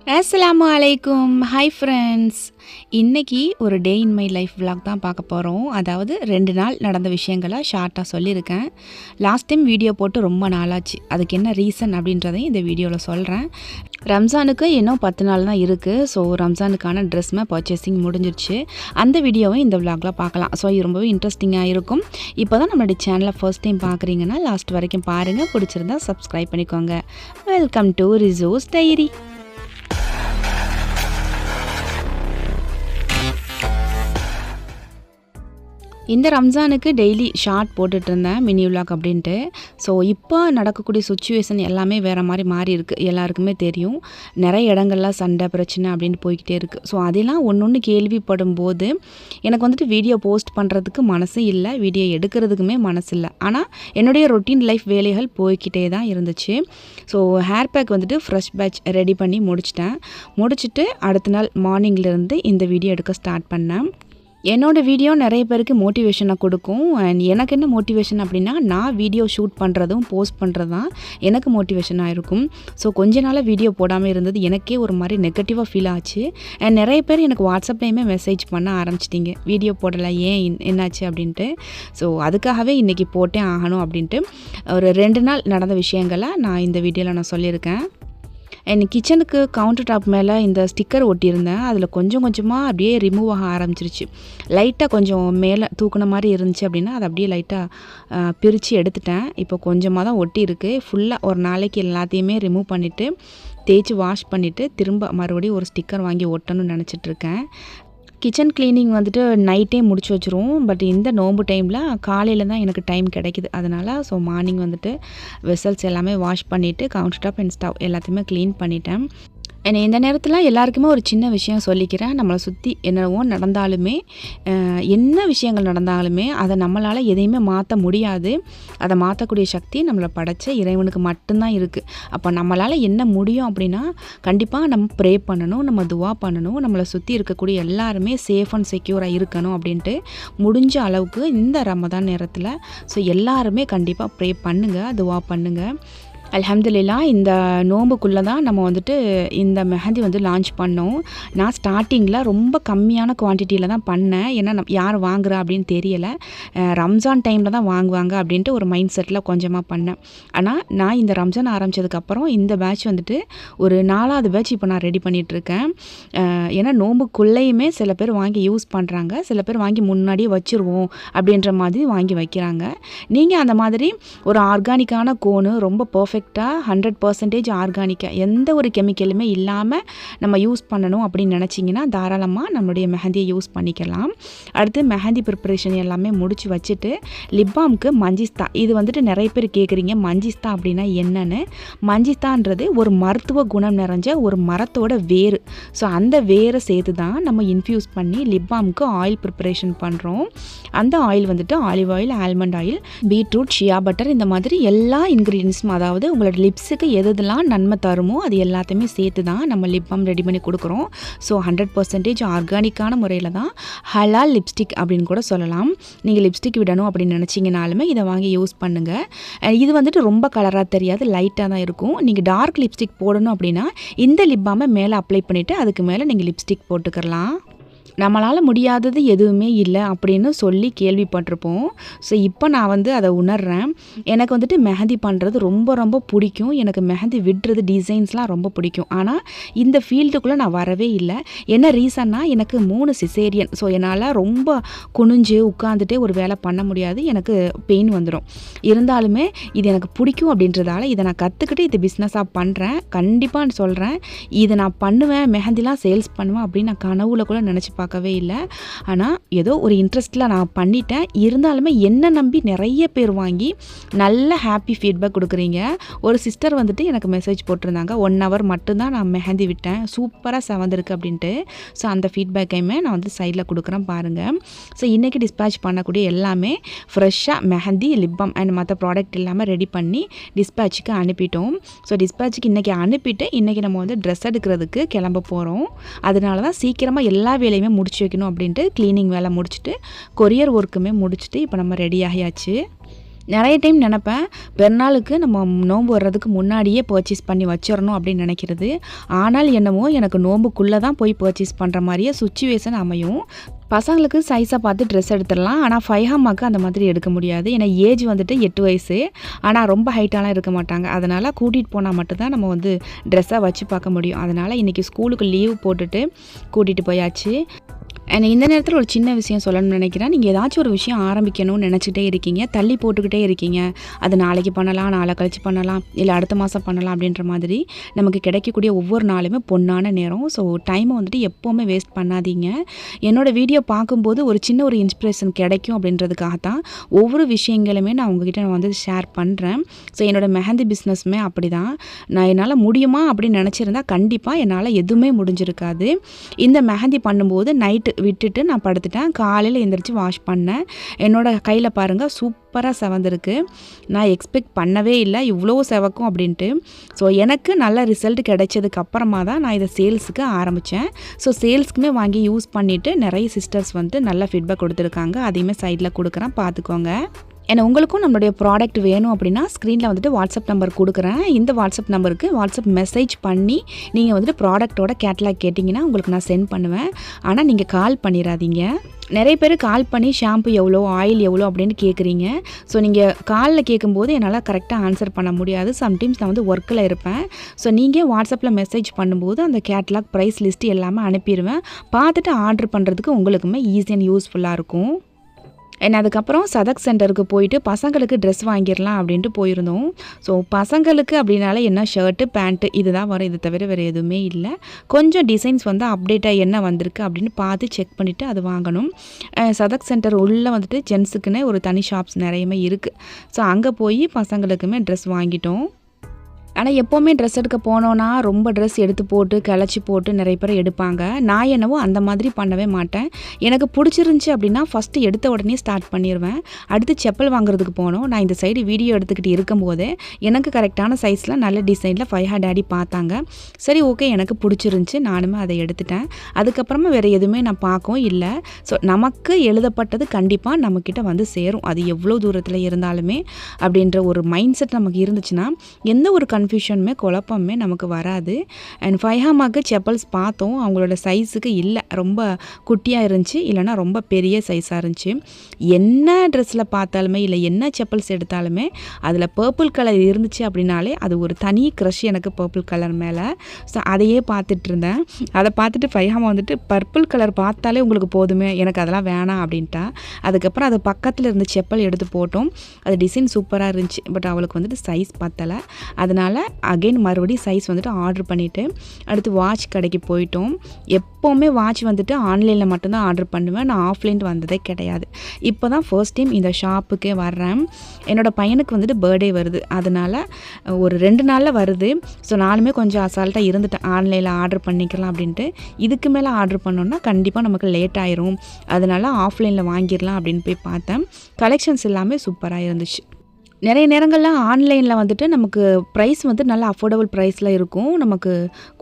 அஸ்ஸலாமு அலைக்கும். Hi friends. இன்றைக்கி ஒரு டே இன் மை லைஃப் vlog தான் பார்க்க போகிறோம். அதாவது 2 நாள் நடந்த விஷயங்களை ஷார்ட்டாக சொல்லியிருக்கேன். லாஸ்ட் டைம் வீடியோ போட்டு ரொம்ப நாளாச்சு. அதுக்கு என்ன ரீசன் அப்படின்றதையும் இந்த வீடியோவில் சொல்கிறேன். ரம்ஜானுக்கு இன்னும் 10 நாள் தான் இருக்குது. ஸோ ரம்ஜானுக்கான ட்ரெஸ்மே பர்ச்சேசிங் முடிஞ்சிருச்சு. அந்த வீடியோவை இந்த vlogல பார்க்கலாம். ஸோ இது ரொம்பவே இன்ட்ரெஸ்டிங்காக இருக்கும். இப்போ தான் நம்மளுடைய சேனலை ஃபர்ஸ்ட் டைம் பார்க்குறீங்கன்னா லாஸ்ட் வரைக்கும் பாருங்கள். பிடிச்சிருந்தா சப்ஸ்கிரைப் பண்ணிக்கோங்க. வெல்கம் டு ரிசோஸ் டைரி. இந்த ரம்ஜானுக்கு டெய்லி ஷார்ட் போட்டுட்டு இருந்தேன் மினி விலாக் அப்படின்ட்டு. ஸோ இப்போ நடக்கக்கூடிய சுச்சுவேஷன் எல்லாமே வேறு மாதிரி மாறி இருக்குது. எல்லாருக்குமே தெரியும். நிறைய இடங்கள்லாம் சண்டை பிரச்சனை அப்படின்ட்டு போய்கிட்டே இருக்குது. ஸோ அதெல்லாம் ஒன்று கேள்விப்படும் போது எனக்கு வந்துட்டு வீடியோ போஸ்ட் பண்ணுறதுக்கு மனசு இல்லை, வீடியோ எடுக்கிறதுக்குமே மனசு இல்லை. ஆனால் என்னுடைய ரொட்டீன் லைஃப் வேலைகள் போய்கிட்டே தான் இருந்துச்சு. ஸோ ஹேர் பேக் வந்துட்டு ஃப்ரெஷ் பேட்ச் ரெடி பண்ணி முடிச்சுட்டு அடுத்த நாள் மார்னிங்லேருந்து இந்த வீடியோ எடுக்க ஸ்டார்ட் பண்ணேன். என்னோடய வீடியோ நிறைய பேருக்கு மோட்டிவேஷனை கொடுக்கும். அண்ட் எனக்கு என்ன மோட்டிவேஷன் அப்படின்னா, நான் வீடியோ ஷூட் பண்ணுறதும் போஸ்ட் பண்ணுறது தான் எனக்கு மோட்டிவேஷனாக இருக்கும். ஸோ கொஞ்ச நாளாக வீடியோ போடாமல் இருந்தது எனக்கே ஒரு மாதிரி நெகட்டிவாக ஃபீல் ஆச்சு. அண்ட் நிறைய பேர் எனக்கு வாட்ஸ்அப்லேயுமே மெசேஜ் பண்ண ஆரம்பிச்சிட்டிங்க, வீடியோ போடலை ஏன் என்னாச்சு அப்படின்ட்டு. ஸோ அதுக்காகவே இன்றைக்கி போட்டே ஆகணும் அப்படின்ட்டு ஒரு 2 நாள் நடந்த விஷயங்களை நான் இந்த வீடியோவில் நான் சொல்லியிருக்கேன். என் கிச்சனுக்கு கவுண்டர் டாப் மேலே இந்த ஸ்டிக்கர் ஒட்டியிருந்தேன். அதில் கொஞ்சம் கொஞ்சமாக அப்படியே ரிமூவ் ஆக ஆரம்பிச்சிருச்சு. லைட்டாக கொஞ்சம் மேலே தூக்குன மாதிரி இருந்துச்சு அப்படின்னா அதை அப்படியே லைட்டாக பிரித்து எடுத்துட்டேன். இப்போ கொஞ்சமாக தான் ஒட்டி இருக்குது. ஃபுல்லாக ஒரு நாளைக்கு எல்லாத்தையுமே ரிமூவ் பண்ணிவிட்டு தேய்ச்சி வாஷ் பண்ணிவிட்டு திரும்ப மறுபடியும் ஒரு ஸ்டிக்கர் வாங்கி ஒட்டணும்னு நினச்சிட்ருக்கேன். கிச்சன் க்ளீனிங் வந்துட்டு நைட்டே முடிச்சு வச்சுருவோம். பட் இந்த நோம்பு டைமில் காலையில் தான் எனக்கு டைம் கிடைக்கிது. அதனால் ஸோ மார்னிங் வந்துட்டு வெசல்ஸ் எல்லாமே வாஷ் பண்ணிவிட்டு கவுண்டர் டாப் அண்ட் ஸ்டவ் எல்லாத்தையுமே க்ளீன் பண்ணிட்டேன். என்னை இந்த நேரத்தில் எல்லாருக்குமே ஒரு சின்ன விஷயம் சொல்லிக்கிறேன். நம்மளை சுற்றி என்னவோ நடந்தாலுமே, என்ன விஷயங்கள் நடந்தாலுமே அதை நம்மளால் எதையுமே மாற்ற முடியாது. அதை மாற்றக்கூடிய சக்தி நம்மளை படைச்ச இறைவனுக்கு மட்டும்தான் இருக்குது. அப்போ நம்மளால் என்ன முடியும் அப்படின்னா, கண்டிப்பாக நம்ம ப்ரே பண்ணணும், நம்ம துவா பண்ணணும், நம்மளை சுற்றி இருக்கக்கூடிய எல்லாருமே சேஃப் அண்ட் செக்யூராக இருக்கணும் அப்படின்ட்டு முடிஞ்ச அளவுக்கு இந்த ரமதான் நேரத்தில் ஸோ எல்லாருமே கண்டிப்பாக ப்ரே பண்ணுங்கள், துவா பண்ணுங்கள். அல்ஹம்துலில்லாஹ் இந்த நோம்புக்குள்ளே தான் நம்ம வந்துட்டு இந்த மெஹந்தி வந்து லான்ச் பண்ணோம். நான் ஸ்டார்டிங்கில் ரொம்ப கம்மியான குவான்டிட்டியில் தான் பண்ணேன். ஏன்னா யார் வாங்குறா அப்படின்னு தெரியலை. ரம்ஜான் டைமில் தான் வாங்குவாங்க அப்படின்ட்டு ஒரு மைண்ட் செட்டில் கொஞ்சமாக பண்ணேன். ஆனால் நான் இந்த ரம்ஜான் ஆரம்பித்ததுக்கப்புறம் இந்த பேட்ச் வந்துட்டு ஒரு 4வது பேட்ச் இப்போ நான் ரெடி பண்ணிகிட்ருக்கேன். ஏன்னா நோம்புக்குள்ளேயுமே சில பேர் வாங்கி யூஸ் பண்ணுறாங்க, சில பேர் வாங்கி முன்னாடியே வச்சுருவோம் அப்படின்ற மாதிரி வாங்கி வைக்கிறாங்க. நீங்கள் அந்த மாதிரி ஒரு ஆர்கானிக்கான கோனு ரொம்ப பர்ஃபெக்டாக 100% ஆர்கானிக்காக எந்த ஒரு கெமிக்கலுமே இல்லாமல் நம்ம யூஸ் பண்ணணும் அப்படின்னு நினச்சிங்கன்னா தாராளமாக நம்மளுடைய மெஹந்தியை யூஸ் பண்ணிக்கலாம். அடுத்து மெஹந்தி ப்ரிப்பரேஷன் எல்லாமே முடிச்சு வச்சுட்டு லிப்பாமுக்கு மஞ்சிஸ்தா, இது வந்துட்டு நிறைய பேர் கேட்குறீங்க மஞ்சிஸ்தா அப்படின்னா என்னன்னு. மஞ்சிஸ்தான்றது ஒரு மருத்துவ குணம் நிறைஞ்ச ஒரு மரத்தோட வேறு. ஸோ அந்த வேரை சேர்த்து தான் நம்ம இன்ஃப்யூஸ் பண்ணி லிப்பாமுக்கு ஆயில் ப்ரிப்பரேஷன் பண்ணுறோம். அந்த ஆயில் வந்துட்டு olive oil, almond oil, beetroot, ஷியா பட்டர், இந்த மாதிரி எல்லா இன்க்ரீடியன்ஸும், அதாவது உங்களோட லிப்ஸுக்கு எதெல்லாம் நன்மை தருமோ அது எல்லாத்தையுமே சேர்த்து தான் நம்ம லிப் பாம் ரெடி பண்ணி கொடுக்குறோம். ஸோ 100% ஆர்கானிக்கான முறையில் தான், ஹலால் லிப்ஸ்டிக் அப்படின்னு கூட சொல்லலாம். நீங்கள் லிப்ஸ்டிக் விடணும் அப்படின்னு நினச்சிங்கனாலுமே இதை வாங்கி யூஸ் பண்ணுங்கள். இது வந்துட்டு ரொம்ப கலராக தெரியாது, லைட்டாக தான் இருக்கும். நீங்கள் டார்க் லிப்ஸ்டிக் போடணும் அப்படின்னா இந்த லிப் பாமை மேலே அப்ளை பண்ணிவிட்டு அதுக்கு மேலே நீங்கள் லிப்ஸ்டிக் போட்டுக்கலாம். நம்மளால் முடியாதது எதுவுமே இல்லை அப்படின்னு சொல்லி கேள்விப்பட்டிருப்போம். ஸோ இப்போ நான் வந்து அதை உணர்கிறேன். எனக்கு வந்துட்டு மெஹந்தி பண்ணுறது ரொம்ப ரொம்ப பிடிக்கும். எனக்கு மெஹந்தி விடுறது, டிசைன்ஸ்லாம் ரொம்ப பிடிக்கும். ஆனால் இந்த ஃபீல்டுக்குள்ளே நான் வரவே இல்லை. என்ன ரீசன்னா, எனக்கு 3 சிசேரியன். ஸோ என்னால் ரொம்ப குனிஞ்சு உட்காந்துட்டே ஒரு வேலை பண்ண முடியாது, எனக்கு பெயின் வந்துடும். இருந்தாலுமே இது எனக்கு பிடிக்கும் அப்படின்றதால இதை நான் கற்றுக்கிட்டு இது பிஸ்னஸாக பண்ணுறேன். கண்டிப்பாக சொல்கிறேன், இதை நான் பண்ணுவேன், மெஹந்திலாம் சேல்ஸ் பண்ணுவேன் அப்படின்னு நான் கனவுல கூட நினச்சி பார்க்கவே இல்லை. ஆனால் ஏதோ ஒரு இன்ட்ரெஸ்ட்டில் நான் பண்ணிட்டேன். இருந்தாலுமே என்னை நம்பி நிறைய பேர் வாங்கி நல்ல ஹாப்பி ஃபீட்பேக் கொடுக்குறீங்க. ஒரு சிஸ்டர் வந்துட்டு எனக்கு மெசேஜ் போட்டிருந்தாங்க, 1 hour மட்டும்தான் நான் மெஹந்தி விட்டேன், சூப்பராக செவந்திருக்கு அப்படின்ட்டு. ஸோ அந்த ஃபீட்பேக்கையுமே நான் வந்து சைடில் கொடுக்குறேன் பாருங்கள். ஸோ இன்றைக்கி டிஸ்பேச் பண்ணக்கூடிய எல்லாமே ஃப்ரெஷ்ஷாக மெஹந்தி, லிப் பாம் அண்ட் மற்ற ப்ராடக்ட் எல்லாமே ரெடி பண்ணி டிஸ்பேச்சுக்கு அனுப்பிட்டோம். ஸோ டிஸ்பேச்சுக்கு இன்றைக்கி அனுப்பிட்டு இன்றைக்கி நம்ம வந்து ட்ரெஸ் எடுக்கிறதுக்கு கிளம்ப போகிறோம். அதனால தான் சீக்கிரமாக எல்லா வேலையுமே முடிச்சு வைக்கணும் அப்படின்ட்டு க்ளீனிங் வேலை முடிச்சுட்டு கொரியர் ஒர்க்குமே முடிச்சுட்டு இப்போ நம்ம ரெடி ஆகியாச்சு. நிறைய டைம் நினப்பேன், பெருநாளுக்கு நம்ம நோன்பு வர்றதுக்கு முன்னாடியே பர்ச்சேஸ் பண்ணி வச்சிரணும் அப்படின்னு நினைக்கிறது. ஆனால் என்னமோ எனக்கு நோன்புக்குள்ளே தான் போய் பர்ச்சேஸ் பண்ணுற மாதிரியே சுச்சுவேஷன் அமையும். பசங்களுக்கு சைஸாக பார்த்து ட்ரெஸ் எடுத்துடலாம். ஆனால் ஃபைஹாமாக்கு அந்த மாதிரி எடுக்க முடியாது. ஏன்னா ஏஜ் வந்துட்டு 8 வயசு. ஆனால் ரொம்ப ஹைட்டாலாம் இருக்க மாட்டாங்க. அதனால் கூட்டிகிட்டு போனால் மட்டும்தான் நம்ம வந்து ட்ரெஸ்ஸாக வச்சு பார்க்க முடியும். அதனால் இன்றைக்கி ஸ்கூலுக்கு லீவ் போட்டுட்டு கூட்டிகிட்டு போயாச்சு. இந்த நேரத்தில் ஒரு சின்ன விஷயம் சொல்லணும்னு நினைக்கிறேன். நீங்கள் ஏதாச்சும் ஒரு விஷயம் ஆரம்பிக்கணும்னு நினச்சிக்கிட்டே இருக்கீங்க, தள்ளி போட்டுக்கிட்டே இருக்கீங்க. அது நாளைக்கு பண்ணலாம், நாளை கழிச்சு பண்ணலாம், இல்லை அடுத்த மாதம் பண்ணலாம் அப்படின்ற மாதிரி நமக்கு கிடைக்கக்கூடிய ஒவ்வொரு நாளுமே பொன்னான நேரம். ஸோ டைமை வந்துட்டு எப்போவுமே வேஸ்ட் பண்ணாதீங்க. என்னோடய வீடியோ பார்க்கும்போது ஒரு சின்ன ஒரு இன்ஸ்பிரேஷன் கிடைக்கும் அப்படின்றதுக்காகத்தான் ஒவ்வொரு விஷயங்களுமே நான் உங்ககிட்ட வந்து ஷேர் பண்ணுறேன். ஸோ என்னோடய மெஹந்தி பிஸ்னஸுமே அப்படி தான். நான் என்னால் முடியுமா அப்படின்னு நினச்சிருந்தா கண்டிப்பாக என்னால் எதுவுமே முடிஞ்சிருக்காது. இந்த மெஹந்தி பண்ணும்போது நைட்டு விட்டுட்டு நான் படுத்துட்டேன். காலையில் எந்திரிச்சு வாஷ் பண்ணேன். என்னோடய கையில் பாருங்கள் சூப்பராக செவந்திருக்கு. நான் எக்ஸ்பெக்ட் பண்ணவே இல்லை இவ்வளோ செவக்கும் அப்படின்ட்டு. ஸோ எனக்கு நல்ல ரிசல்ட் கிடைச்சதுக்கு அப்புறமா தான் நான் இதை சேல்ஸுக்கு ஆரம்பித்தேன். ஸோ சேல்ஸ்க்குமே வாங்கி யூஸ் பண்ணிவிட்டு நிறைய சிஸ்டர்ஸ் வந்து நல்ல ஃபீட்பேக் கொடுத்துருக்காங்க. அதையுமே சைடில் கொடுக்குறேன், பார்த்துக்கோங்க. ஏன்னா உங்களுக்கும் நம்மளுடைய ப்ராடக்ட் வேணும் அப்படின்னா ஸ்க்ரீனில் வந்துட்டு வாட்ஸ்அப் நம்பர் கொடுக்குறேன். இந்த வாட்ஸ்அப் நம்பருக்கு வாட்ஸ்அப் மெசேஜ் பண்ணி நீங்கள் வந்துட்டு ப்ராடக்ட்டோட கேட்லாக் கேட்டிங்கன்னா உங்களுக்கு நான் சென்ட் பண்ணுவேன். ஆனால் நீங்கள் கால் பண்ணிடாதீங்க. நிறைய பேர் கால் பண்ணி ஷாம்பு எவ்வளோ, ஆயில் எவ்வளோ அப்படின்னு கேட்குறீங்க. ஸோ நீங்கள் காலில் கேட்கும்போது என்னால் கரெக்டாக ஆன்சர் பண்ண முடியாது. சம்டைம்ஸ் நான் வந்து ஒர்க்கில் இருப்பேன். ஸோ நீங்கள் வாட்ஸ்அப்பில் மெசேஜ் பண்ணும்போது அந்த கேட்லாக் ப்ரைஸ் லிஸ்ட்டு எல்லாமே அனுப்பிடுவேன். பார்த்துட்டு ஆர்டர் பண்ணுறதுக்கு உங்களுக்குமே ஈஸி அண்ட் யூஸ்ஃபுல்லாக இருக்கும். அதுக்கப்புறம் சதக் சென்டருக்கு போயிட்டு பசங்களுக்கு ட்ரெஸ் வாங்கிடலாம் அப்படின்ட்டு போயிருந்தோம். ஸோ பசங்களுக்கு அப்படின்னால என்ன ஷர்ட்டு, பேண்ட்டு இதுதான் வரும். இது தவிர வேறு எதுவுமே இல்லை. கொஞ்சம் டிசைன்ஸ் வந்து அப்டேட்டாக என்ன வந்திருக்கு அப்படின்னு பார்த்து செக் பண்ணிவிட்டு அது வாங்கணும். சதக் சென்டர் உள்ளே வந்துட்டு ஜென்ஸுக்குன்னே ஒரு தனி ஷாப்ஸ் நிறையவே இருக்குது. ஸோ அங்கே போய் பசங்களுக்குமே ட்ரெஸ் வாங்கிட்டோம். ஆனால் எப்போவுமே ட்ரெஸ் எடுக்க போனோன்னா ரொம்ப ட்ரெஸ் எடுத்து போட்டு கிளச்சி போட்டு நிறைய பேர் எடுப்பாங்க. நான் என்னவோ அந்த மாதிரி பண்ணவே மாட்டேன். எனக்கு பிடிச்சிருந்துச்சி அப்படின்னா ஃபஸ்ட்டு எடுத்த உடனே ஸ்டார்ட் பண்ணிடுவேன். அடுத்து செப்பல் வாங்குறதுக்கு போனோம். நான் இந்த சைடு வீடியோ எடுத்துக்கிட்டு இருக்கும்போதே எனக்கு கரெக்டான சைஸில் நல்ல டிசைனில் ஃபைஹா டேடி பார்த்தாங்க. சரி ஓகே, எனக்கு பிடிச்சிருந்துச்சி, நானுமே அதை எடுத்துட்டேன். அதுக்கப்புறமா வேறு எதுவுமே நான் பார்க்கவும் இல்லை. ஸோ நமக்கு எழுதப்பட்டது கண்டிப்பாக நம்மக்கிட்ட வந்து சேரும். அது எவ்வளோ தூரத்தில் இருந்தாலுமே அப்படின்ற ஒரு மைண்ட் செட் நமக்கு இருந்துச்சுன்னா எந்த ஒரு கன்ஃபியூஷனுமே குழப்பமே நமக்கு வராது. அண்ட் ஃபைஹாமாக்கு செப்பல்ஸ் பார்த்தோம். அவங்களோட சைஸுக்கு இல்லை, ரொம்ப குட்டியாக இருந்துச்சு, இல்லைனா ரொம்ப பெரிய சைஸாக இருந்துச்சு. என்ன ட்ரெஸ்ஸில் பார்த்தாலுமே இல்லை என்ன செப்பல்ஸ் எடுத்தாலுமே அதில் பர்பிள் கலர் இருந்துச்சு அப்படின்னாலே அது ஒரு தனி க்ரஷ் எனக்கு பர்பிள் கலர் மேலே. ஸோ அதையே பார்த்துட்டு இருந்தேன். அதை பார்த்துட்டு ஃபைஹாமா வந்துட்டு பர்பிள் கலர் பார்த்தாலே உங்களுக்கு போதுமே, எனக்கு அதெல்லாம் வேணாம் அப்படின்ட்டா. அதுக்கப்புறம் அது பக்கத்தில் இருந்த செப்பல் எடுத்து போட்டோம். அது டிசைன் சூப்பராக இருந்துச்சு. பட் அவளுக்கு வந்துட்டு சைஸ் பத்தலை. அதனால் அகைன் மறுபடியும் சைஸ் வந்துட்டு ஆர்டர் பண்ணிவிட்டு அடுத்து வாட்ச் கடைக்கு போயிட்டோம். எப்போவுமே வாட்ச் வந்துட்டு ஆன்லைனில் மட்டும்தான் ஆர்டர் பண்ணுவேன். நான் ஆஃப்லைன் வந்ததே கிடையாது. இப்போ தான் ஃபர்ஸ்ட் டைம் இந்த ஷாப்புக்கே வர்றேன். என்னோடய பையனுக்கு வந்துட்டு பர்த்டே வருது. அதனால் ஒரு 2 நாளில் வருது. ஸோ நானுமே கொஞ்சம் அசால்ட்டாக இருந்துட்டேன், ஆன்லைனில் ஆர்டர் பண்ணிக்கலாம் அப்படின்ட்டு. இதுக்கு மேலே ஆர்டர் பண்ணோன்னா கண்டிப்பாக நமக்கு லேட் ஆயிரும். அதனால் ஆஃப்லைனில் வாங்கிடலாம் அப்படின்னு போய் பார்த்தேன். கலெக்ஷன்ஸ் எல்லாமே சூப்பராக இருந்துச்சு. நிறைய நேரங்களில் ஆன்லைனில் வந்துட்டு நமக்கு ப்ரைஸ் வந்து நல்ல அஃபோர்டபுள் ப்ரைஸில் இருக்கும், நமக்கு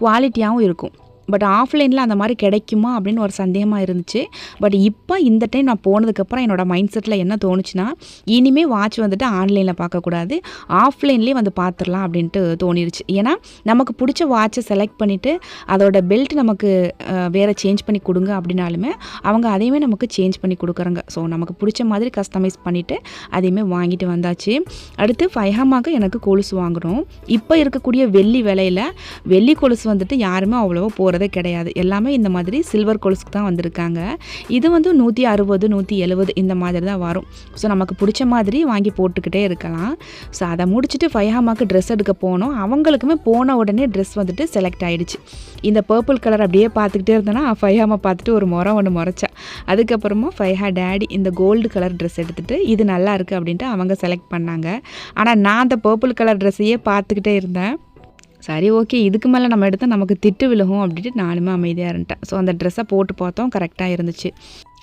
குவாலிட்டியாகவும் இருக்கும். பட் ஆஃப்லைனில் அந்த மாதிரி கிடைக்குமா அப்படின்னு ஒரு சந்தேகமாக இருந்துச்சு. பட் இப்போ இந்த டைம் நான் போனதுக்கப்புறம் என்னோடய மைண்ட் செட்டில் என்ன தோணுச்சுன்னா, இனிமேல் வாட்ச் வந்துட்டு ஆன்லைனில் பார்க்கக்கூடாது, ஆஃப்லைன்லேயே வந்து பார்த்துடலாம் அப்படின்ட்டு தோணிருச்சு. ஏன்னா நமக்கு பிடிச்ச வாட்சை செலக்ட் பண்ணிவிட்டு அதோட பெல்ட் நமக்கு வேறு சேஞ்ச் பண்ணி கொடுங்க அப்படின்னாலுமே அவங்க அதையுமே நமக்கு சேஞ்ச் பண்ணி கொடுக்குறாங்க. ஸோ நமக்கு பிடிச்ச மாதிரி கஸ்டமைஸ் பண்ணிவிட்டு அதையுமே வாங்கிட்டு வந்தாச்சு. அடுத்து ஃபைஹாமாக்கு எனக்கு கொலுசு வாங்கணும். இப்போ இருக்கக்கூடிய வெள்ளி விலையில் வெள்ளி கொலுசு வந்துட்டு யாருமே அவ்வளோவா போகிறதே கிடையாது. எல்லாமே இந்த மாதிரி சில்வர் கொலுசுக்கு தான் வந்திருக்காங்க. இது வந்து 160 170 இந்த மாதிரி தான் வரும். ஸோ நமக்கு பிடிச்ச மாதிரி வாங்கி போட்டுக்கிட்டே இருக்கலாம். ஸோ அதை முடிச்சுட்டு ஃபைஹாமாக்கு ட்ரெஸ் எடுக்க போனோம். அவங்களுக்குமே போன உடனே ட்ரெஸ் வந்துட்டு செலக்ட் ஆகிடுச்சு. இந்த பர்பிள் கலர் அப்படியே பார்த்துக்கிட்டே இருந்தேன்னா ஃபைஹாமா பார்த்துட்டு ஒரு ஒன்று முறைச்சா. அதுக்கப்புறமா ஃபைஹா டேடி இந்த கோல்டு கலர் ட்ரெஸ் எடுத்துகிட்டு இது நல்லா இருக்குது அப்படின்ட்டு அவங்க செலக்ட் பண்ணாங்க. ஆனால் நான் அந்த பர்பிள் கலர் ட்ரெஸ்ஸையே பார்த்துக்கிட்டே இருந்தேன். சரி ஓகே, இதுக்கு மேலே நம்ம எடுத்தால் நமக்கு திட்டு விழுகும் அப்படின்ட்டு நானுமே அமைதியாக இருந்துட்டேன். ஸோ அந்த ட்ரெஸ்ஸை போட்டு பார்த்தோம், கரெக்டாக இருந்துச்சு.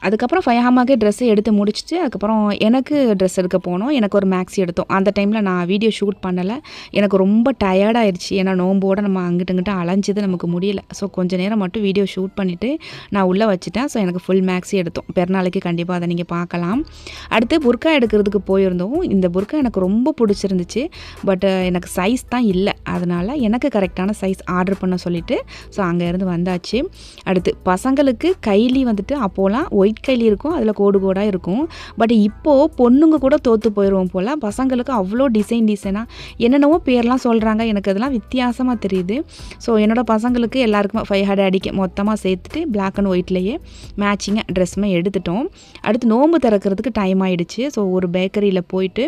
அதுக்கப்புறம் ஃபயாமாக்கு ட்ரெஸ்ஸை எடுத்து முடிச்சுட்டு அதுக்கப்புறம் எனக்கு ட்ரெஸ் எடுக்க போனோம். எனக்கு ஒரு மேக்ஸி எடுத்தோம். அந்த டைமில் நான் வீடியோ ஷூட் பண்ணலை. எனக்கு ரொம்ப டயர்டாகிடுச்சு. ஏன்னா நோம்போடு நம்ம அங்கிட்டு இங்கிட்டு அலைஞ்சது நமக்கு முடியல. ஸோ கொஞ்சம் நேரம் மட்டும் வீடியோ ஷூட் பண்ணிவிட்டு நான் உள்ளே வச்சுட்டேன். ஸோ எனக்கு ஃபுல் மேக்ஸி எடுத்தோம். பெருநாளைக்கு கண்டிப்பாக அதை நீங்கள் பார்க்கலாம். அடுத்து புர்கா எடுக்கிறதுக்கு போயிருந்தோம். இந்த புர்கா எனக்கு ரொம்ப பிடிச்சிருந்துச்சு. பட் எனக்கு சைஸ் தான் இல்லை. அதனால் எனக்கு கரெக்டான சைஸ் ஆர்டர் பண்ண சொல்லிவிட்டு ஸோ அங்கேருந்து வந்தாச்சு. அடுத்து பசங்களுக்கு கைலி வந்துட்டு அப்போலாம் ஒயிட் கைலி இருக்கும், அதில் கோடு கோடாக இருக்கும். பட் இப்போது பொண்ணுங்க கூட தோற்று போயிடுவோம் போல். பசங்களுக்கு அவ்வளோ டிசைனாக என்னென்னவோ பேர்லாம் சொல்கிறாங்க. எனக்கு அதெல்லாம் வித்தியாசமாக தெரியுது. ஸோ என்னோடய பசங்களுக்கு எல்லாருக்குமே 500 அடிக்க மொத்தமாக சேர்த்துட்டு பிளாக் அண்ட் ஒயிட்லேயே மேட்சிங்காக ட்ரெஸ்ஸுமே எடுத்துட்டோம். அடுத்து நோன்பு திறக்கிறதுக்கு டைம் ஆகிடுச்சு. ஸோ ஒரு பேக்கரியில் போயிட்டு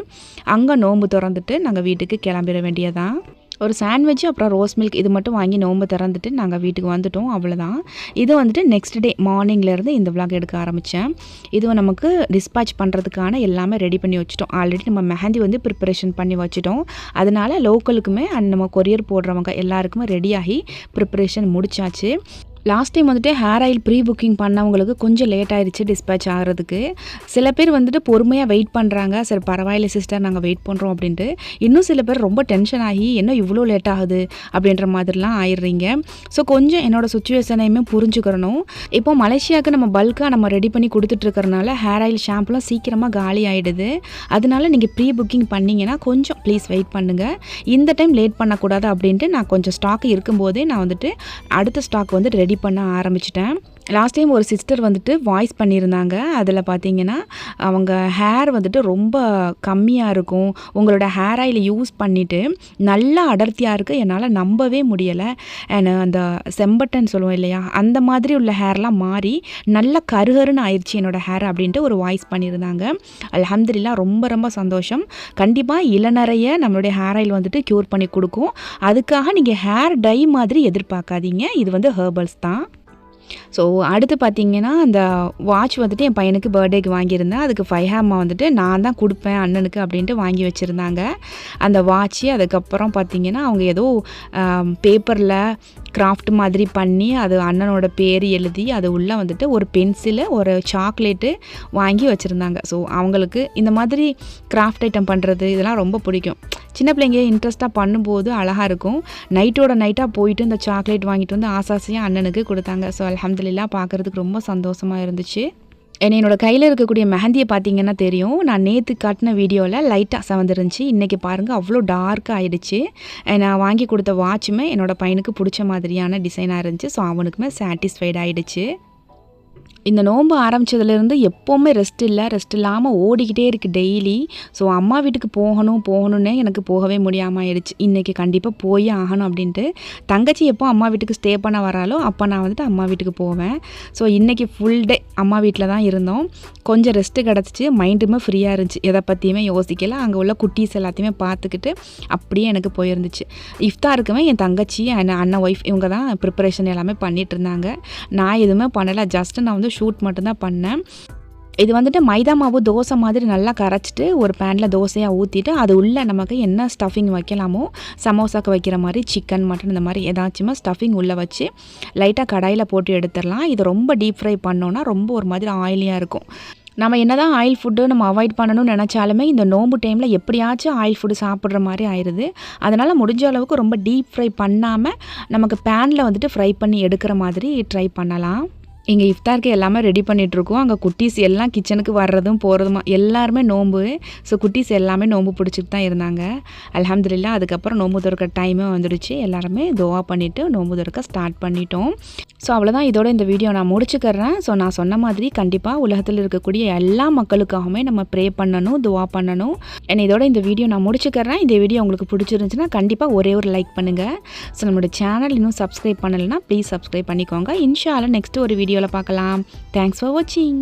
அங்கே நோன்பு திறந்துட்டு நாங்கள் வீட்டுக்கு கிளம்பிட வேண்டியதான். ஒரு சாண்ட்விட்ச் அப்புறம் ரோஸ் மில்க் இது மட்டும் வாங்கி நோன்பு திறந்துட்டு நாங்கள் வீட்டுக்கு வந்துட்டோம். அவ்வளோதான். இது வந்துட்டு நெக்ஸ்ட் டே மார்னிங்லேருந்து இந்த விளாக் எடுக்க ஆரம்பித்தேன். இது நமக்கு டிஸ்பேச் பண்ணுறதுக்கான எல்லாமே ரெடி பண்ணி வச்சுட்டோம். ஆல்ரெடி நம்ம மெஹந்தி வந்து ப்ரிப்பரேஷன் பண்ணி வச்சுட்டோம். அதனால் லோக்கலுக்குமே அண்ட் நம்ம கொரியர் போடுறவங்க எல்லாருக்குமே ரெடியாகி ப்ரிப்பரேஷன் முடிச்சாச்சு. லாஸ்ட் டைம் வந்துட்டு ஹேர் ஆயில் ப்ரீ புக்கிங் பண்ணவங்களுக்கு கொஞ்சம் லேட் ஆகிடுச்சு டிஸ்பேச் ஆகிறதுக்கு. சில பேர் வந்துட்டு பொறுமையாக வெயிட் பண்ணுறாங்க. சரி பரவாயில்ல சிஸ்டர் நாங்கள் வெயிட் பண்ணுறோம் அப்படின்ட்டு. இன்னும் சில பேர் ரொம்ப டென்ஷன் ஆகி என்ன இவ்வளோ லேட் ஆகுது அப்படின்ற மாதிரிலாம் ஆயிடுறீங்க. ஸோ கொஞ்சம் என்னோடய சுச்சுவேஷனையுமே புரிஞ்சுக்கிறணும். இப்போ மலேசியாவுக்கு நம்ம பல்காக நம்ம ரெடி பண்ணி கொடுத்துட்ருக்கறனால ஹேர் ஆயில் ஷாம்புலாம் சீக்கிரமாக காலி ஆகிடுது. அதனால நீங்கள் ப்ரீ புக்கிங் பண்ணிங்கன்னா கொஞ்சம் ப்ளீஸ் வெயிட் பண்ணுங்கள். இந்த டைம் லேட் பண்ணக்கூடாது அப்படின்ட்டு நான் கொஞ்சம் ஸ்டாக் இருக்கும்போதே நான் வந்துட்டு அடுத்த ஸ்டாக் வந்து ரெடி பண்ண ஆரம்பிச்சிட்டேன். லாஸ்ட் டைம் ஒரு சிஸ்டர் வந்துட்டு வாய்ஸ் பண்ணியிருந்தாங்க. அதில் பார்த்தீங்கன்னா அவங்க ஹேர் வந்துட்டு ரொம்ப கம்மியாக இருக்கும், உங்களோட ஹேர் ஆயில் யூஸ் பண்ணிவிட்டு நல்லா அடர்த்தியாக இருக்குது, என்னால் நம்பவே முடியலை, அண்ட் அந்த செம்பட்டன் சொல்லுவோம் இல்லையா அந்த மாதிரி உள்ள ஹேர்லாம் மாறி நல்லா கருகருன்னு ஆயிடுச்சு என்னோடய ஹேர் அப்படின்ட்டு ஒரு வாய்ஸ் பண்ணியிருந்தாங்க. அல்ஹம்துலில்லாஹ் ரொம்ப ரொம்ப சந்தோஷம். கண்டிப்பாக இளநறைய நம்மளுடைய ஹேர் ஆயில் வந்துட்டு க்யூர் பண்ணி கொடுக்கும். அதுக்காக நீங்கள் ஹேர் டை மாதிரி எதிர்பார்க்காதீங்க. இது வந்து ஹெர்பல்ஸ் தான். ஸோ அடுத்து பார்த்திங்கன்னா அந்த வாட்ச் வந்துட்டு என் பையனுக்கு பர்த்டேக்கு வாங்கியிருந்தேன். அதுக்கு ஃபைஹாமா வந்துட்டு நான் தான் கொடுப்பேன் அண்ணனுக்கு அப்படின்ட்டு வாங்கி வச்சுருந்தாங்க அந்த வாட்ச்சு. அதுக்கப்புறம் பார்த்திங்கன்னா அவங்க ஏதோ பேப்பரில் கிராஃப்ட் மாதிரி பண்ணி அது அண்ணனோட பேர் எழுதி அது உள்ளே வந்துட்டு ஒரு பென்சிலு ஒரு சாக்லேட்டு வாங்கி வச்சுருந்தாங்க. ஸோ அவங்களுக்கு இந்த மாதிரி கிராஃப்ட் ஐட்டம் பண்ணுறது இதெல்லாம் ரொம்ப பிடிக்கும். சின்ன பிள்ளைங்க இன்ட்ரெஸ்ட்டாக பண்ணும்போது அழகாக இருக்கும். நைட்டோட நைட்டாக போயிட்டு இந்த சாக்லேட் வாங்கிட்டு வந்து ஆசாசியாக அண்ணனுக்கு கொடுத்தாங்க. ஸோ அல்ஹம்துலில்லாஹ் பார்க்குறதுக்கு ரொம்ப சந்தோஷமாக இருந்துச்சு. என்னோடய கையில் இருக்கக்கூடிய மெஹந்தியை பார்த்தீங்கன்னா தெரியும். நான் நேற்று காட்டின வீடியோவில் லைட்டாக செவந்துருந்துச்சு. இன்றைக்கி பாருங்கள் அவ்வளோ டார்க்காக ஆகிடுச்சு. நான் வாங்கி கொடுத்த வாட்சுமே என்னோடய பையனுக்கு பிடிச்ச மாதிரியான டிசைனாக இருந்துச்சு. ஸோ அவனுக்குமே சாட்டிஸ்ஃபைட் ஆகிடுச்சு. இந்த நோன்பு ஆரம்பித்ததுலேருந்து எப்போவுமே ரெஸ்ட் இல்லாமல் ஓடிக்கிட்டே இருக்குது டெய்லி. ஸோ அம்மா வீட்டுக்கு போகணுன்னே எனக்கு போகவே முடியாமல் ஆயிடுச்சு. இன்றைக்கி கண்டிப்பாக போய் ஆகணும் அப்படின்ட்டு. தங்கச்சி எப்போ அம்மா வீட்டுக்கு ஸ்டே பண்ண வராலோ அப்போ நான் வந்துட்டு அம்மா வீட்டுக்கு போவேன். ஸோ இன்றைக்கி ஃபுல் டே அம்மா வீட்டில் தான் இருந்தோம். கொஞ்சம் ரெஸ்ட்டு கிடச்சிச்சு, மைண்டுமே ஃப்ரீயாக இருந்துச்சு, எதை பற்றியுமே யோசிக்கலை. அங்கே உள்ள குட்டீஸ் எல்லாத்தையுமே பார்த்துக்கிட்டு அப்படியே எனக்கு போயிருந்துச்சு. இஃப்தாருக்குமே என் தங்கச்சி அண்ணன் ஒய்ஃப் இவங்க தான் ப்ரிப்பரேஷன் எல்லாமே பண்ணிகிட்டு இருந்தாங்க. நான் எதுவுமே பண்ணலை, ஜஸ்ட்டு நான் வந்து ஷூட் மட்டும்தான் பண்ணேன். இது வந்துட்டு மைதா மாவு தோசை மாதிரி நல்லா கரைச்சிட்டு ஒரு பேனில் தோசையாக ஊற்றிட்டு அது உள்ளே நமக்கு என்ன ஸ்டஃபிங் வைக்கலாமோ சமோசாக்கு வைக்கிற மாதிரி சிக்கன் மட்டன் இந்த மாதிரி ஏதாச்சும் ஸ்டஃபிங் உள்ளே வச்சு லைட்டாக கடாயில் போட்டு எடுத்துடலாம். இது ரொம்ப டீப் ஃப்ரை பண்ணோன்னா ரொம்ப ஒரு மாதிரி ஆயிலியாக இருக்கும். நம்ம என்ன தான் ஆயில் ஃபுட்டு நம்ம அவாய்ட் பண்ணணும்னு நினச்சாலுமே இந்த நோம்பு டைமில் எப்படியாச்சும் ஆயில் ஃபுட்டு சாப்பிட்ற மாதிரி ஆயிடுது. அதனால் முடிஞ்ச அளவுக்கு ரொம்ப டீப் ஃப்ரை பண்ணாமல் நமக்கு பேனில் வந்துட்டு ஃப்ரை பண்ணி எடுக்கிற மாதிரி ட்ரை பண்ணலாம். இங்கே இஃப்தாருக்கு எல்லாமே ரெடி பண்ணிகிட்ருக்கோம். அங்கே குட்டீஸ் எல்லாம் கிச்சனுக்கு வர்றதும் போகிறதுமா எல்லாருமே நோன்பு. ஸோ குட்டீஸ் எல்லாமே நோன்பு பிடிச்சிட்டு தான் இருந்தாங்க. அல்ஹம்துலில்லாஹ் அதுக்கப்புறம் நோன்பு திறக்கிற டைமே வந்துடுச்சு. எல்லாருமே துவா பண்ணிவிட்டு நோன்பு திறக்க ஸ்டார்ட் பண்ணிட்டோம். ஸோ அவ்வளோதான், இதோட இந்த வீடியோ நான் முடிச்சுக்கிறேன். ஸோ நான் சொன்ன மாதிரி கண்டிப்பாக உலகத்தில் இருக்கக்கூடிய எல்லா மக்களுக்காகவுமே நம்ம ப்ரே பண்ணணும், துவா பண்ணணும். இதோட இந்த வீடியோ நான் முடிச்சுக்கிறேன். இந்த வீடியோ உங்களுக்கு பிடிச்சிருந்துச்சுன்னா கண்டிப்பாக ஒரே ஒரு லைக் பண்ணுங்கள். ஸோ நம்மளோட சேனல் இன்னும் சப்ஸ்கிரைப் பண்ணலைன்னா ப்ளீஸ் சப்ஸ்கிரைப் பண்ணிக்கோங்க. இன்ஷா அல்லாஹ் நெக்ஸ்ட்டு ஒரு வீடியோவில் பார்க்கலாம். தேங்க்ஸ் ஃபார் வாட்சிங்.